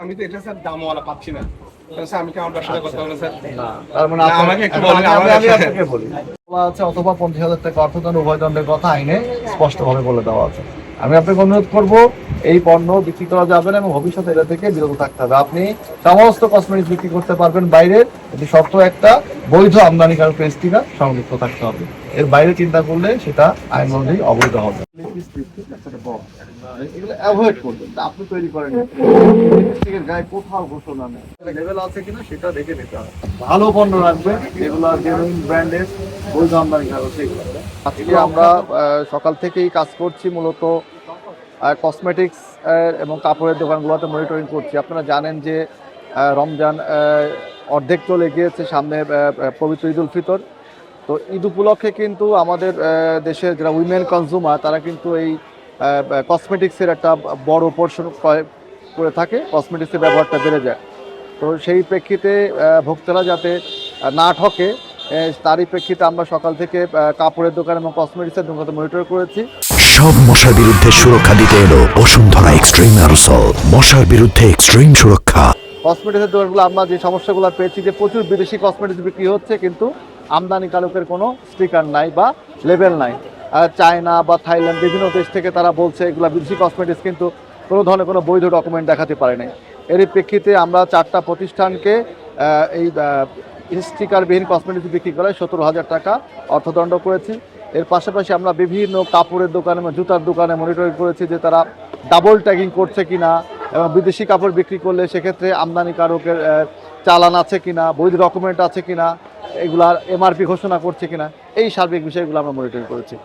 আমি তো এটা স্যার দামওয়ালা পাচ্ছি না। স্যার আমি কি আমার ব্যবসাটা করতে পারবো স্যার? না, তার মানে আমাকে একটু বলেন। আমি আপনাকে বলি বলা আছে অথবা 50,000 টাকা অর্থদণ্ড উভয়দণ্ডের কথা আইনে স্পষ্টভাবে বলে দেওয়া আছে। আমি আপনাকে অনুরোধ করব এই পণ্য বিক্রি করা যাবে না এবং ভবিষ্যতে এটা থেকে বিরত থাকতে হবে। আপনি সমস্ত কসমেটিক্স বিক্রি করতে পারবেন বাইরে, কিন্তু শর্ত একটা, বৈধ আমদানিকারক স্টিকার সংযুক্ত থাকতে হবে। এর বাইরে চিন্তা করলে সেটা আইন অনুযায়ী অবৈধ হবে। এগুলো অ্যাভয়েড করবেন, আপনি তৈরি করেন লিপস্টিকের গায়ে কোথাও ঘোষণা নেই, লেভেল আছে কিনা সেটা দেখে নিতে হবে। ভালো পণ্য রাখবেন, যেগুলো জেনুইন ব্র্যান্ডের, বৈধ আমদানিকারক সেগুলো। আজকে আমরা সকাল থেকেই কাজ করছি, মূলত কসমেটিক্স এবং কাপড়ের দোকানগুলোতে মনিটরিং করছি। আপনারা জানেন যে রমজান অর্ধেক চলে গিয়েছে, সামনে পবিত্র ঈদ উল ফিতর। তো ঈদ উপলক্ষে কিন্তু আমাদের দেশের যারা উইমেন কনজিউমার তারা কিন্তু এই কসমেটিক্সের একটা বড় পোর্শন করে থাকে, কসমেটিক্সের ব্যবহারটা বেড়ে যায়। তো সেই প্রেক্ষিতে ভোক্তারা যাতে না ঠকে, তারই প্রেক্ষিতে আমরা সকাল থেকে কাপড়ের দোকান এবং কসমেটিক্সের দোকানে মনিটর করেছি। সব মশার বিরুদ্ধে সুরক্ষা দিতে এলো বসুন্ধরা এক্সট্রিম অ্যারোসল, মশার বিরুদ্ধে এক্সট্রিম সুরক্ষা। কসমেটিক্সের দোকানগুলো আমরা যে সমস্যাগুলো পেয়েছি যে প্রচুর বিদেশি কসমেটিক্স বিক্রি হচ্ছে, কিন্তু আমদানিকারকের কোনো স্টিকার নাই বা লেবেল নাই। চায়না বা থাইল্যান্ড বিভিন্ন দেশ থেকে তারা বলছে এগুলো বিদেশি কসমেটিক্স, কিন্তু কোনো ধরনের কোনো বৈধ ডকুমেন্ট দেখাতে পারে নাই। এরই প্রেক্ষিতে আমরা 4টা প্রতিষ্ঠানকে এই স্টিকারবিহীন কসমেটিক্স বিক্রি করে 17,000 টাকা অর্থদণ্ড করেছি। এর পাশাপাশি আমরা বিভিন্ন কাপড়ের দোকানে এবং জুতার দোকানে মনিটরিং করেছি যে তারা ডাবল ট্যাগিং করছে কিনা, এবং বিদেশি কাপড় বিক্রি করলে সেক্ষেত্রে আমদানিকারকের চালান আছে কিনা, বৈধ ডকুমেন্ট আছে কিনা, এগুলার এমআরপি ঘোষণা করছে কিনা, এই সার্বিক বিষয়গুলো আমরা মনিটরিং করেছি।